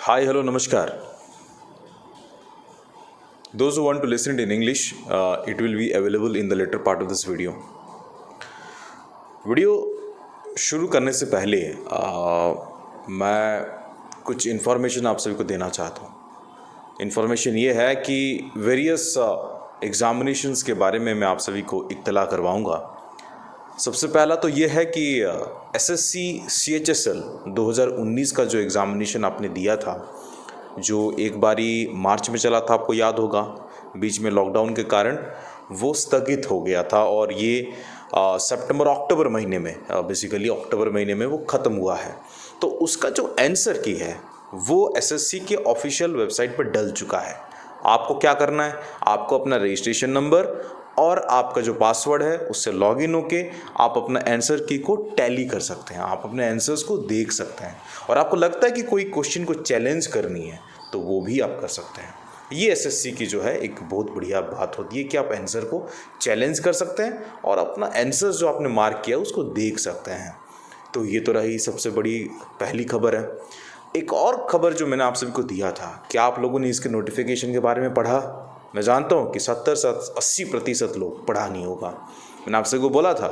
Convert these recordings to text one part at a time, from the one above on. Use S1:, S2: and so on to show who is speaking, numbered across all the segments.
S1: Hi, hello, namaskar. Those who want to listen it in English, it will be available in the later part of this video. Video शुरू करने से पहले मैं कुछ information आप सभी को देना चाहता हूँ। इन्फॉर्मेशन ये है कि वेरियस एग्ज़ामिनेशंस के बारे में मैं आप सभी को इत्तला करवाऊँगा। सबसे पहला तो ये है कि एसएससी सीएचएसएल 2019 का जो एग्ज़ामिनेशन आपने दिया था, जो एक बारी मार्च में चला था, आपको याद होगा, बीच में लॉकडाउन के कारण वो स्थगित हो गया था और ये सितंबर अक्टूबर महीने में, बेसिकली अक्टूबर महीने में वो ख़त्म हुआ है। तो उसका जो आंसर की है वो एसएससी के ऑफिशियल वेबसाइट पर डल चुका है। आपको क्या करना है, आपको अपना रजिस्ट्रेशन नंबर और आपका जो पासवर्ड है उससे लॉगिन होके आप अपना आंसर की को टैली कर सकते हैं, आप अपने आंसर्स को देख सकते हैं। और आपको लगता है कि कोई क्वेश्चन को चैलेंज करनी है तो वो भी आप कर सकते हैं। ये एसएससी की जो है एक बहुत बढ़िया बात होती है कि आप आंसर को चैलेंज कर सकते हैं और अपना आंसर जो आपने मार्क किया उसको देख सकते हैं। तो ये तो रही सबसे बड़ी पहली खबर है। एक और खबर जो मैंने आप सभी को दिया था, क्या आप लोगों ने इसके नोटिफिकेशन के बारे में पढ़ा? मैं जानता हूँ कि 70 से 80% लोग पढ़ा नहीं होगा। मैंने आप सभी को बोला था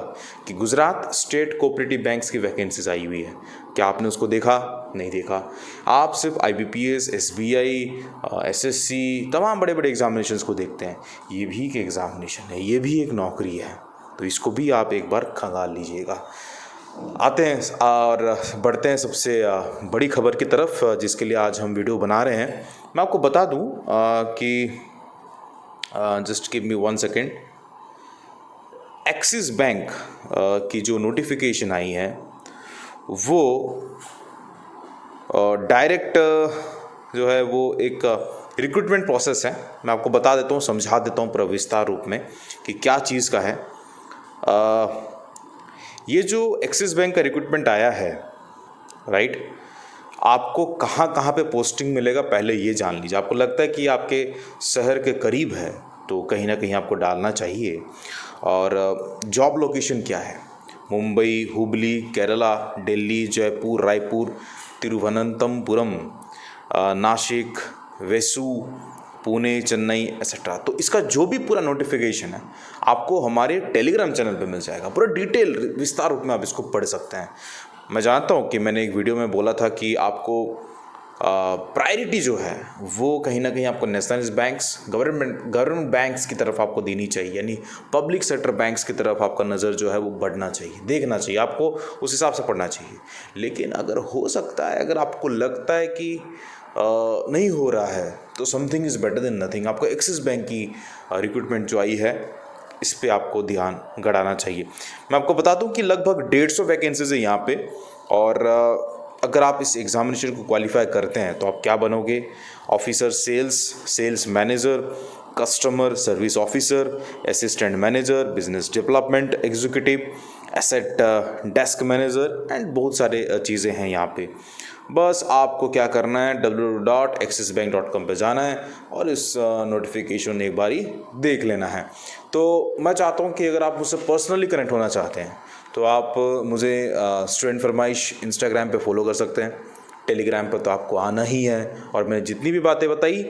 S1: कि गुजरात स्टेट कोऑपरेटिव बैंक्स की वैकेंसीज आई हुई है। क्या आपने उसको देखा? नहीं देखा। आप सिर्फ आईबीपीएस, एसबीआई, एसएससी, तमाम बड़े बड़े एग्जामिनेशंस को देखते हैं। ये भी एक एग्जामिनेशन है, ये भी एक नौकरी है, तो इसको भी आप एक बार खंगाल लीजिएगा। आते हैं और बढ़ते हैं सबसे बड़ी खबर की तरफ, जिसके लिए आज हम वीडियो बना रहे हैं। मैं आपको बता दूं कि just give me 1 second. Axis bank की जो नोटिफिकेशन आई है वो डायरेक्ट जो है वो एक रिक्रूटमेंट प्रोसेस है। मैं आपको बता देता हूँ, समझा देता हूँ पूरा विस्तार रूप में कि क्या चीज़ का है। ये जो एक्सिस बैंक का रिक्रूटमेंट आया है, राइट, आपको कहाँ कहाँ पे पोस्टिंग मिलेगा पहले ये जान लीजिए। आपको लगता है कि आपके शहर के करीब है तो कहीं ना कहीं आपको डालना चाहिए। और जॉब लोकेशन क्या है? मुंबई, हुबली, केरला, दिल्ली, जयपुर, रायपुर, तिरुवनंतपुरम, नासिक, वेसू, पुणे, चेन्नई एक्सेट्रा। तो इसका जो भी पूरा नोटिफिकेशन है आपको हमारे टेलीग्राम चैनल पे मिल जाएगा। पूरा डिटेल विस्तार रूप में आप इसको पढ़ सकते हैं। मैं जानता हूँ कि मैंने एक वीडियो में बोला था कि आपको प्रायोरिटी जो है वो कहीं ना कहीं आपको नेशनलाइज्ड बैंक्स, गवर्नमेंट बैंक्स की तरफ आपको देनी चाहिए, यानी पब्लिक सेक्टर बैंक्स की तरफ आपका नज़र जो है वो बढ़ना चाहिए, देखना चाहिए, आपको उस हिसाब से पढ़ना चाहिए। लेकिन अगर हो सकता है, अगर आपको लगता है कि नहीं हो रहा है, तो something is better than nothing. आपको एक्सिस बैंक की रिक्रूटमेंट जो आई है इस पे आपको ध्यान गड़ाना चाहिए। मैं आपको बता दूं कि लगभग 150 वैकेंसीज है यहाँ पे। और अगर आप इस एग्जामिनेशन को क्वालिफाई करते हैं तो आप क्या बनोगे? Officer sales, sales manager, customer service officer, assistant manager, business development executive, asset desk manager and बहुत सारे चीज़ें हैं यहाँ पे। बस आपको क्या करना है, www.axisbank.com पे जाना है और इस नोटिफिकेशन एक बारी देख लेना है। तो मैं चाहता हूँ कि अगर आप मुझसे पर्सनली कनेक्ट होना चाहते हैं तो आप मुझे स्टूडेंट फरमाइश इंस्टाग्राम पे फॉलो कर सकते हैं। टेलीग्राम पर तो आपको आना ही है और मैंने जितनी भी बातें बताई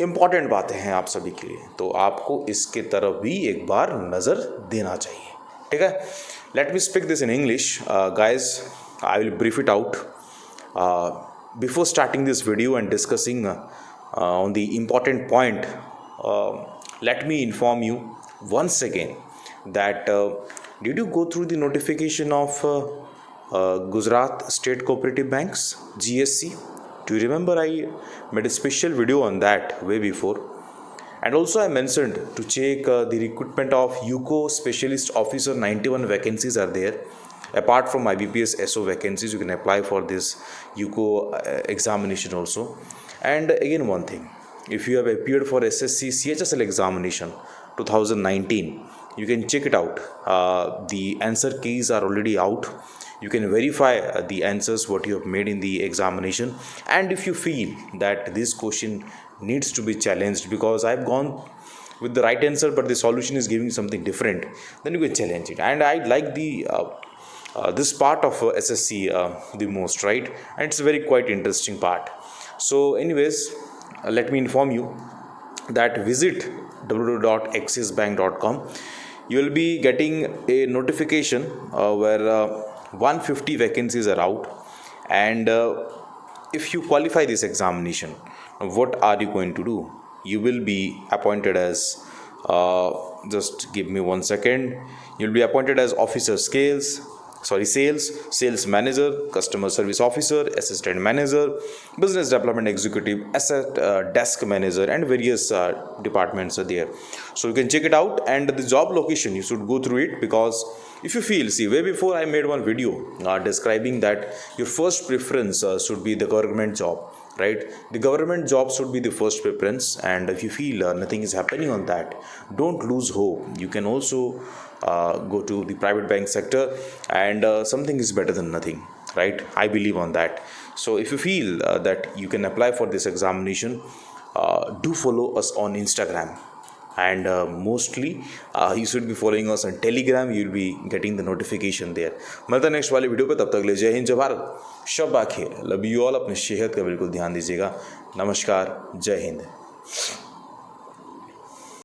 S1: इम्पॉर्टेंट बातें हैं आप सभी के लिए, तो आपको इसके तरफ भी एक बार नज़र देना चाहिए। ठीक है, let me speak this in English guys, I will brief it out. Before starting this video and discussing on the important point, let me inform you once again that did you go through the notification of Gujarat State Cooperative Banks, GSC? Do you remember I made a special video on that way before? And also I mentioned to check the recruitment of UCO Specialist Officer, 91 vacancies are there. Apart from IBPS SO vacancies, you can apply for this UCO examination also. And again one thing, if you have appeared for SSC CHSL examination 2019, you can check it out. The answer keys are already out. You can verify the answers what you have made in the examination. And if you feel that this question needs to be challenged because I've gone with the right answer but the solution is giving something different, then you can challenge it. And I like the this part of SSC the most, right? And it's a very quite interesting part. So anyways, let me inform you that visit www.axisbank.com. You will be getting a notification where 150 vacancies are out, and if you qualify this examination, what are you going to do? You will be appointed as uh, just give me 1 second. You'll be appointed as officer sales manager, customer service officer, assistant manager, business development executive, asset desk manager, and various departments are there. So you can check it out, and the job location you should go through it, because if you feel, see, way before I made one video describing that your first preference should be the government job, right? The government job should be the first preference, and if you feel nothing is happening on that, don't lose hope. You can also go to the private bank sector, and something is better than nothing, right? I believe on that. So if you feel that you can apply for this examination, do follow us on Instagram, and mostly you should be following us on Telegram. You'll be getting the notification there. मिलता next वाले video पे, तब तक ले जय हिंद, जय भारत, शब आखिर, love you all. अपने सेहत का बिल्कुल ध्यान दीजिएगा. नमस्कार, जय हिंद.